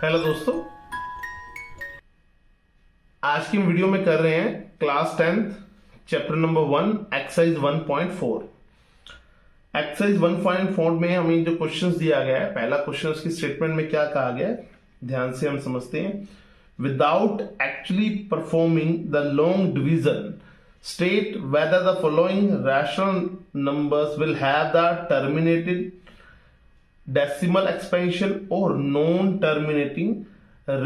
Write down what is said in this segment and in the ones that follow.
Hello दोस्तों, आज की वीडियो में कर रहे हैं class 10th chapter number 1 exercise 1.4। Exercise 1.4 में हमें जो क्वेश्चंस दिया गया है, पहला क्वेश्चन उसकी स्टेटमेंट में क्या कहा गया है, ध्यान से हम समझते हैं। Without actually performing the long division state whether the following rational numbers will have the terminated decimal expansion or non-terminating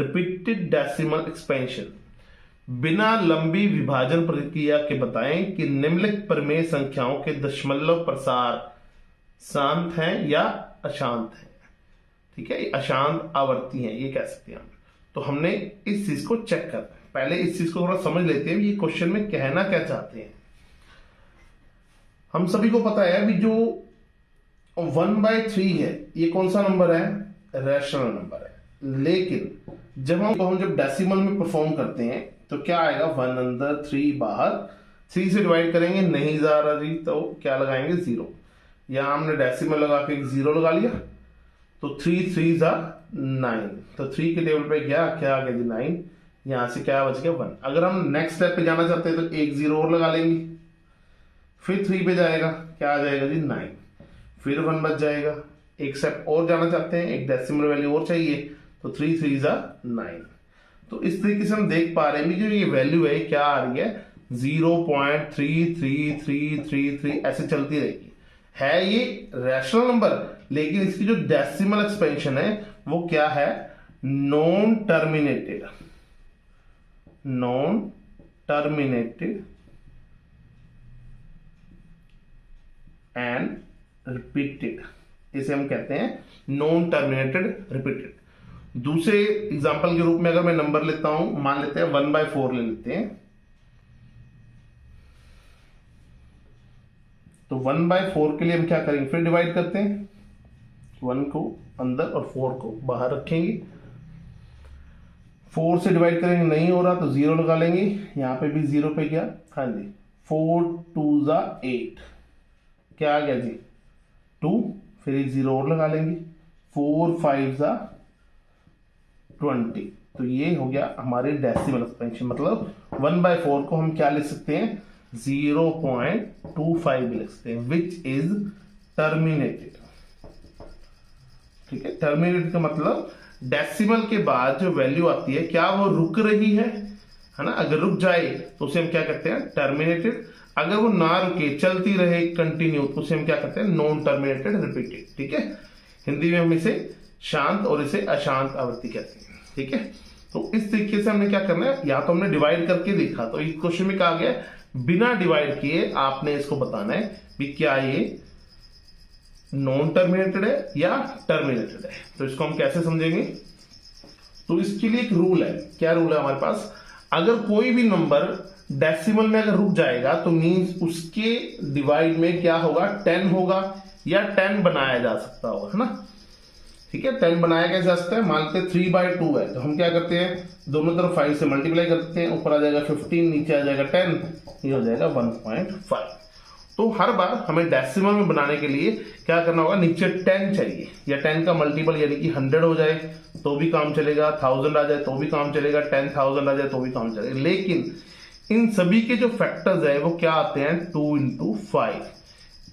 repeated decimal expansion। बिना लंबी विभाजन प्रक्रिया के बताएं कि निम्नलिखित प्रमेय संख्याओं के दशमलव प्रसार शांत हैं या अशांत हैं। ठीक है, अशांत आवर्ती हैं, ये कह सकते हैं हम। तो हमने इस चीज को चेक करना है। पहले इस चीज को थोड़ा समझ लेते हैं, ये क्वेश्चन में कहना क्या चाहते हैं। हम सभी को पता है अभी जो 1/3 है, ये कौन सा नंबर है? रैशनल नंबर है। लेकिन जब डेसिमल में परफॉर्म करते हैं तो क्या आएगा? 1 अंदर 3 बाहर, 3 से डिवाइड करेंगे, नहीं जा रही तो क्या लगाएंगे? 0। यहां हमने डेसिमल लगा के 0 लगा लिया, तो 3 3 9। तो 3 के टेबल पे क्या आ गया जी? 9। यहां से क्या बच गया? 1। अगर हम नेक्स्ट स्टेप पे जाना चाहते हैं तो एक 0 और लगा लेंगे, फिर 3 पे जाएगा, क्या आ जाएगा जी? 9। फिर 1 बच जाएगा। एक स्टेप और जाना चाहते हैं, एक डेसिमल वैल्यू और चाहिए, तो 3 3 9। तो इस तरीके से हम देख पा रहे हैं कि जो ये वैल्यू है क्या आ रही है? 0.333333 ऐसे चलती रहेगी। है ये रैशनल नंबर, लेकिन इसकी जो डेसिमल एक्सपेंशन है वो क्या है? नॉन टर्मिनेटेड एंड रिपीटेड, इसे हम कहते हैं नॉन टर्मिनेटेड रिपीटेड। दूसरे एग्जांपल के रूप में अगर मैं नंबर लेता हूं, मान लेते हैं 1/4 ले लेते हैं। तो 1/4 के लिए हम क्या करेंगे? फिर डिवाइड करते हैं, 1 को अंदर और 4 को बाहर रखेंगे। 4 से डिवाइड करेंगे, नहीं हो रहा तो 0 लगा लेंगे। यहां पे भी 0 पे गया, हाँ जी। 4 2 8, क्या आ गया जी? 2। फिर एक 0 और लगा लेंगे, 4 5 20। तो ये हो गया हमारे डेसिमल एक्सपेंशन। मतलब 1/4 को हम क्या लिख सकते हैं? 0.25 लिख सकते हैं, विच इज टर्मिनेटेड। ठीक है, टर्मिनेटेड का मतलब डेसिमल के बाद जो वैल्यू आती है क्या वो रुक रही है ना? अगर रुक जाए तो उसे हम क्या कहते हैं? टर्मिनेटेड। अगर वो ना रुके, चलती रहे, कंटिन्यू, तो उसे हम क्या कहते हैं? Non terminated repeated. ठीक है, हिंदी में हम इसे शांत और इसे अशांत आवृत्ति कहते हैं। ठीक है, तो इस तरीके से हमने क्या करना है, या तो हमने डिवाइड करके देखा, तो इस क्वेश्चन में कहा गया बिना डिवाइड किए आपने इसको बताना है कि क्या ये नॉन टर्मिनेटेड है या टर्मिनेटेड है। तो इसको हम कैसे समझेंगे? तो इसके लिए एक रूल है। क्या रूल है हमारे पास? अगर कोई भी नंबर डेसिमल में अगर रुक जाएगा तो मींस उसके डिवाइड में क्या होगा? 10 होगा या 10 बनाया जा सकता होगा, है ना? ठीक है, 10 बनाया कैसे जा सकता है? मान लेते 3/2 है, तो हम क्या करते हैं? दोनों तरफ 5 से मल्टीप्लाई करते हैं, ऊपर आ जाएगा 15, नीचे आ जाएगा 10, ये हो जाएगा 1.5। तो हर बार हमें डेसिमल में बनाने के लिए क्या करना होगा? नीचे 10 चाहिए, या 10 का मल्टीपल यानी कि 100 हो जाए तो भी काम चलेगा, 1000 आ जाए तो भी काम चलेगा, 10,000 आ जाए तो भी काम चलेगा। लेकिन इन सभी के जो फैक्टर्स है वो क्या आते हैं? 2 × 5।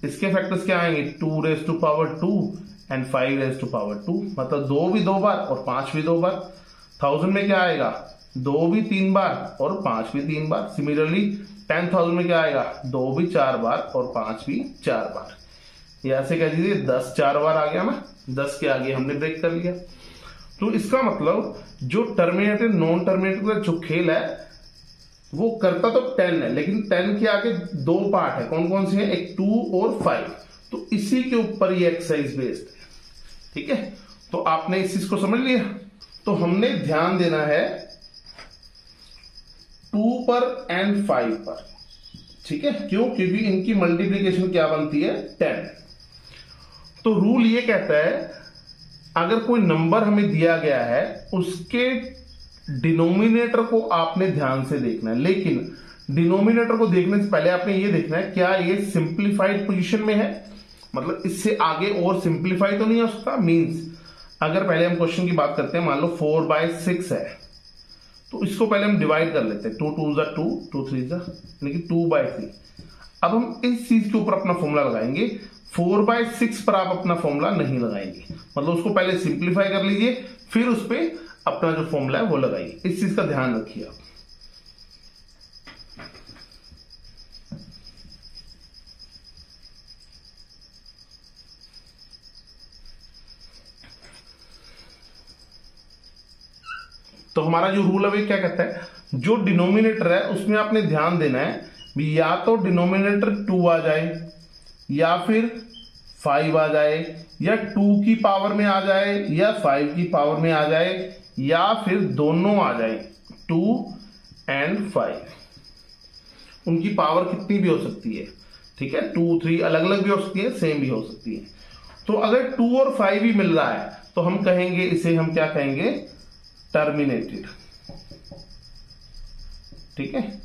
इसके फैक्टर्स क्या आएंगे? 2⁻², एंड 5⁻²। मतलब 2 भी 2 बार और 5 भी 2 बार। 1000 में क्या आएगा? 2 भी 3 बार और 5 भी 3 बार। सिमिलरली 10,000 में क्या आएगा? 2 भी 4 बार और 5 भी 4 बार। ये ऐसे कह दीजिए 10 4 बार आ गया ना, 10 के आगे हमने ब्रेक कर लिया। तो इसका मतलब जो टर्मिनेटेड नॉन टर्मिनेटेड का जो खेल है वो करता तो 10 है, लेकिन 10 के आगे 2 पार्ट है। कौन कौन से हैं? एक 2 और 5। तो इसी के ऊपर ये एक्सरसाइज बेस्ड है। ठीक है, तो आपने इस चीज को समझ लिया। तो हमने ध्यान देना है 2 पर एंड 5 पर। ठीक है, क्यों? क्योंकि इनकी मल्टीप्लीकेशन क्या बनती है? 10। तो रूल ये कहता है अगर कोई नंबर हमें दिया गया है उसके डिनोमिनेटर को आपने ध्यान से देखना है। लेकिन डिनोमिनेटर को देखने से पहले आपने ये देखना है क्या ये सिंप्लीफाइड पोजीशन में है, मतलब इससे आगे और सिंप्लीफाई तो नहीं हो सकता। मींस अगर पहले हम क्वेश्चन की बात करते हैं, मान लो 4/6 है, तो इसको पहले हम डिवाइड कर लेते हैं, 2 2 जा 2, 2 3 जा, यानी कि 2/3। अब हम इस चीज के ऊपर अपना फॉर्मूला लगाएंगे, 4/6 पर आप अपना फॉर्मूला नहीं लगाएंगे, मतलब उसको पहले सिंप्लीफाई कर लीजिए, फिर उस पर अपना जो फॉर्मूला है वो लगाइए। इस चीज का ध्यान रखिए आप। तो हमारा जो रूल है वो क्या कहता है, जो डिनोमिनेटर है उसमें आपने ध्यान देना है भी, या तो डिनोमिनेटर 2 आ जाए, या फिर 5 आ जाए, या 2 की पावर में आ जाए, या 5 की पावर में आ जाए, या फिर दोनों आ जाए, 2 एंड 5। उनकी पावर कितनी भी हो सकती है, ठीक है, 2 3 अलग अलग भी हो सकती है, सेम भी हो सकती है। तो अगर 2 और 5 ही मिल रहा है तो हम कहेंगे, इसे हम क्या कहेंगे, टर्मिनेटेड, ठीक है।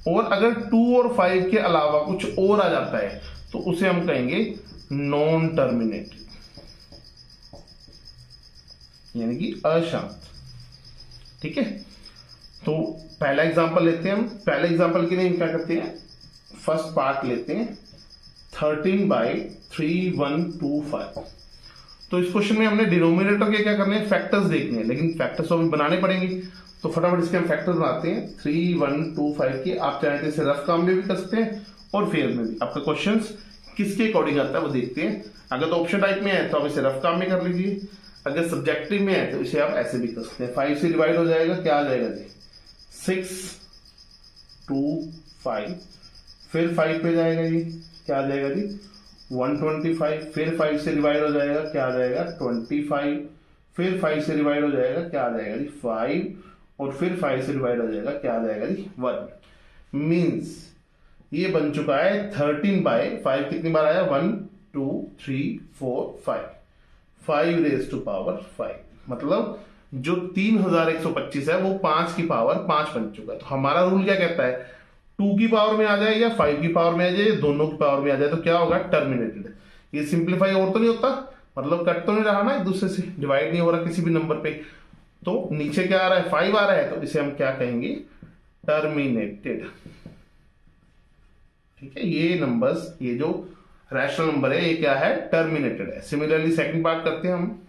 और अगर 2 और 5 के अलावा कुछ और आ जाता है तो उसे हम कहेंगे नॉन टर्मिनेटेड, यानी कि अशांत, ठीक है। तो पहला एग्जांपल लेते हैं हम। पहले एग्जांपल के लिए हम क्या करते हैं, फर्स्ट पार्ट लेते हैं, 13/3125। तो इस क्वेश्चन में हमने डिनोमिनेटर के क्या करने हैं, फैक्टर्स देखने हैं, लेकिन फैक्टर्स तो अभी बनाने पड़ेंगे। तो फटाफट इसके हम फैक्टर्स बनाते हैं 3125 के। आप चाहे तो इसे रफ काम में भी कर सकते हैं और फेयर में भी। आपका क्वेश्चन किसके अकॉर्डिंग आता है वो देखते हैं। अगर तो ऑप्शन टाइप में है तो आप इसे रफ काम में कर लीजिए, अगर सब्जेक्टिव में है तो इसे आप ऐसे भी कर सकते हैं। 5 से डिवाइड हो जाएगा, क्या आ जाएगा जी, 6 2 5, फिर 5 पे जाएगा जी, क्या आ जाएगा जी, 125, फिर 5 से डिवाइड हो जाएगा, क्या आ जाएगा 25, फिर 5 से डिवाइड हो जाएगा, क्या आ जाएगा जी 5, और फिर 5 से डिवाइड हो जाएगा, क्या आ जाएगा जी 1। मीन्स ये बन चुका है 13/5। कितनी बार आया, 1 2 3 4 5, 5 रेज टू पावर 5। मतलब जो 3125 है वो 5 की पावर 5 बन चुका है। तो हमारा रूल क्या कहता है, 2 की पावर में आ जाए या 5 की पावर में आ जाए, दोनों की पावर में आ जाए तो क्या होगा, टर्मिनेटेड। ये सिंप्लीफाई और तो नहीं होता, मतलब कट तो नहीं रहा ना, एक दूसरे से डिवाइड नहीं हो रहा किसी भी नंबर पे। तो नीचे क्या आ रहा है, 5 आ रहा है, तो इसे हम क्या कहेंगे, टर्मिनेटेड, ठीक है। ये नंबर्स, ये जो रैशनल नंबर है ये क्या है, टर्मिनेटेड है। सिमिलरली सेकंड पार्ट करते हैं हम।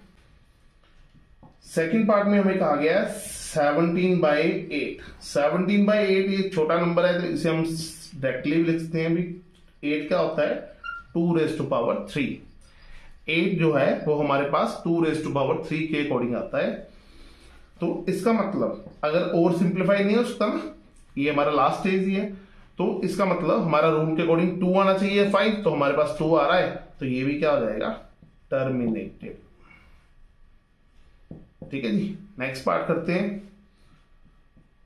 सेकंड पार्ट में हमें कहा गया है 17/8। 17/8 ये छोटा नंबर है तो इसे हम डायरेक्टली लिख सकते हैं भी। 8 क्या होता है, 2 रेज टू पावर 3। 8 जो है वो हमारे पास 2 रेज टू पावर 3 के अकॉर्डिंग आता है। तो इसका मतलब अगर और सिंप्लीफाई नहीं हो सकता ना, ये हमारा लास्ट स्टेज ही है, तो इसका मतलब हमारा रूल के अकॉर्डिंग 2 आना चाहिए, 5, तो हमारे पास 2 आ रहा है, तो ये भी क्या हो जाएगा, टर्मिनेटेड, ठीक है जी। नेक्स्ट पार्ट करते हैं,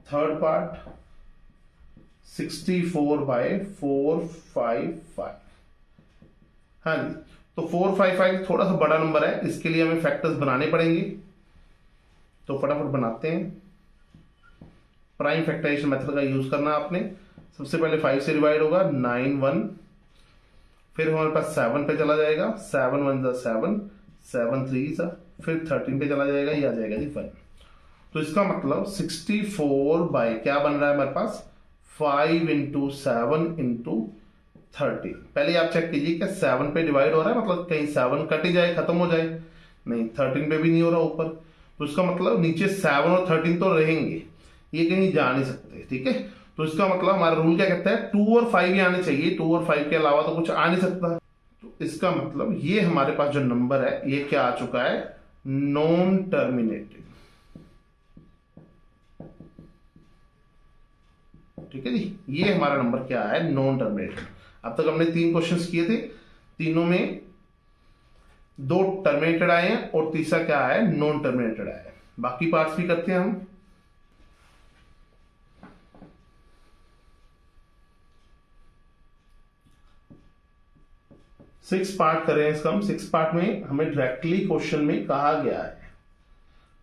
थर्ड पार्ट 64/455। हाँ जी, तो 455 थोड़ा सा बड़ा नंबर है, इसके लिए हमें फैक्टर्स बनाने पड़ेंगे। तो फटाफट बनाते हैं। प्राइम फैक्टराइजेशन मेथड का यूज करना आपने। सबसे पहले 5 से डिवाइड होगा, 9 1, फिर हमारे पास 7 पे चला जाएगा, 7 1 जा 7, 7 3 जा, फिर 13 पे चला जाएगा, ये आ जाएगा जी 1। तो इसका मतलब 64 बाय क्या बन रहा है हमारे पास, 5 इंटू 7 इंटू 30। पहले आप चेक कीजिए क्या 7 पे डिवाइड हो रहा है, मतलब कहीं 7 कट ही जाए, खत्म हो जाए, नहीं 13 पे भी नहीं हो रहा ऊपर, तो इसका मतलब नीचे 7 और 13 तो रहेंगे, ये कहीं जा नहीं सकते, ठीक है। तो इसका मतलब हमारा रूल क्या कहता है, 2 और 5 ही आने चाहिए, 2 और 5 के अलावा तो कुछ आ नहीं सकता। तो इसका मतलब ये हमारे पास जो नंबर है ये क्या आ चुका है, नॉन टर्मिनेटेड, ठीक है जी। ये हमारा नंबर क्या है, नॉन टर्मिनेटेड। अब तक हमने 3 क्वेश्चंस किए थे, तीनों में 2 टर्मिनेटेड आए हैं और तीसरा क्या है, नॉन टर्मिनेटेड आया है। बाकी पार्ट्स भी करते हैं हम। सिक्स पार्ट करें इसका हम। 6 पार्ट में हमें डायरेक्टली क्वेश्चन में कहा गया है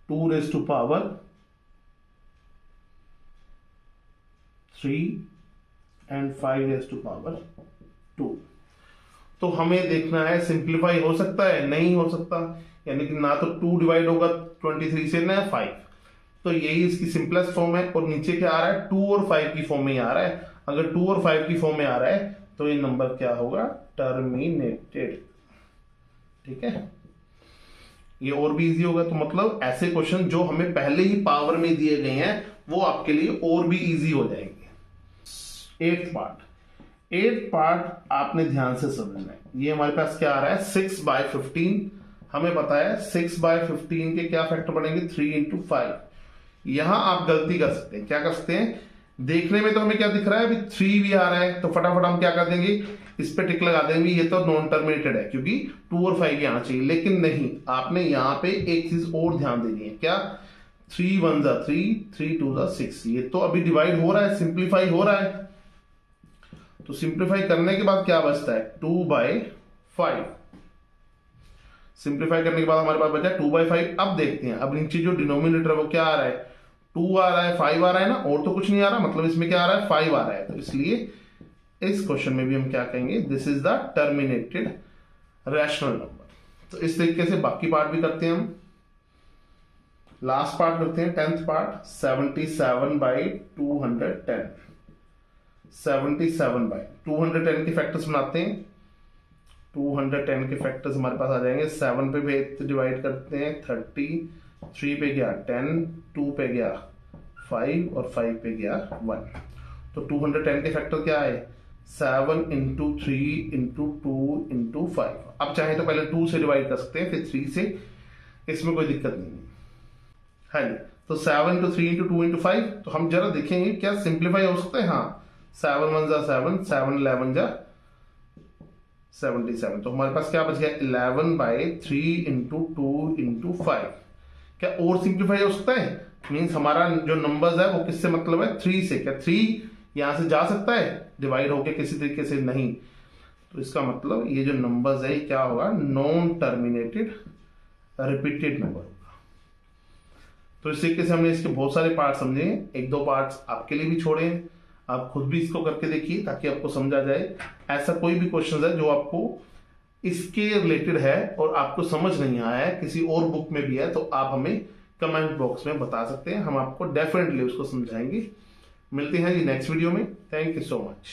2 raise to power 3 and 5 raise to power 2। तो हमें देखना है सिंप्लीफाई हो सकता है, नहीं हो सकता, यानी कि ना तो 2 डिवाइड होगा 23 से, ना 5। तो यही इसकी सिंपलेस्ट फॉर्म है। और नीचे क्या आ रहा है, 2 और 5 की फॉर्म में ही आ रहा है। अगर 2 और 5 की फॉर्म में आ रहा है तो ये नंबर क्या होगा, टर्मिनेटेड। ठीक है, ये और भी इजी होगा। तो मतलब ऐसे क्वेश्चन जो हमें पहले ही पावर में दिए गए हैं वो आपके लिए और भी इजी हो जाएंगे। 8th पार्ट आपने ध्यान से समझना है। ये हमारे पास क्या आ रहा है, 6/15। हमें पता है 6/15 के क्या फैक्टर बनेंगे, 3 × 5। यहां आप गलती कर सकते हैं। क्या कर सकते हैं, देखने में तो हमें क्या दिख रहा है, अभी 3 भी आ रहा है, तो फटाफट हम क्या कर देंगे, इस पे टिक लगा देंगे, ये तो नॉन टर्मिनेटेड है क्योंकि 2 और 5 आना चाहिए। लेकिन नहीं, आपने यहां पे एक चीज और ध्यान देनी है। क्या, 3 1 जा 3, 3 2 जा 6। ये तो अभी डिवाइड हो रहा है, सिंप्लीफाई हो रहा है। तो सिंप्लीफाई करने के बाद क्या बचता है, 2/5। सिंप्लीफाई करने के बाद हमारे पास बचा 2/5। अब देखते हैं, अब नीचे जो डिनोमिनेटर है वो क्या आ रहा है, 2 आ रहा है, 5 आ रहा है ना, और तो कुछ नहीं आ रहा। मतलब इसमें क्या आ रहा है, 5 आ रहा है। तो इसलिए इस क्वेश्चन में भी हम क्या कहेंगे, this is the terminated rational number. तो इस तरीके से बाकी पार्ट भी करते हैं हम। लास्ट पार्ट करते हैं, 10th पार्ट, 77/210। 77/210 के फैक्टर्स बनाते हैं। 210 के फैक्टर्स हमारे पास आ जाएंगे। 7 पे डिवाइड करते हैं 30, 3 पे गया 10, 2 पे गया 5 और 5 पे गया 1। तो 210 के फैक्टर क्या है, 7 × 3 × 2 × 5। अब चाहे तो पहले 2 से डिवाइड कर सकते हैं, फिर 3 से, इसमें कोई दिक्कत नहीं है। हाँ जी, तो 7 × 3 × 2 × 5। तो हम जरा देखेंगे क्या सिंप्लीफाई हो सकता है। हाँ, 7 1 जा 7, 7 11 जा 77। तो हमारे पास क्या बच गया, 11/3 × 2 × 5। क्या और सिंप्लीफाई हो सकता है, मीन्स हमारा जो नंबर्स है वो किससे मतलब है, 3 से। क्या 3 यहां से जा सकता है डिवाइड होके किसी तरीके से, नहीं। तो इसका मतलब ये जो नंबर्स है क्या होगा, नॉन टर्मिनेटेड रिपीटेड नंबर होगा। तो इस तरीके से हमने इसके बहुत सारे पार्ट समझे। 1-2 पार्ट्स आपके लिए भी छोड़े हैं, आप खुद भी इसको करके देखिए ताकि आपको समझा जाए। ऐसा कोई भी क्वेश्चन है जो आपको इसके रिलेटेड है और आपको समझ नहीं आया है, किसी और बुक में भी है, तो आप हमें कमेंट बॉक्स में बता सकते हैं। हम आपको डेफिनेटली उसको समझाएंगे। मिलते हैं जी नेक्स्ट वीडियो में। Thank you so much.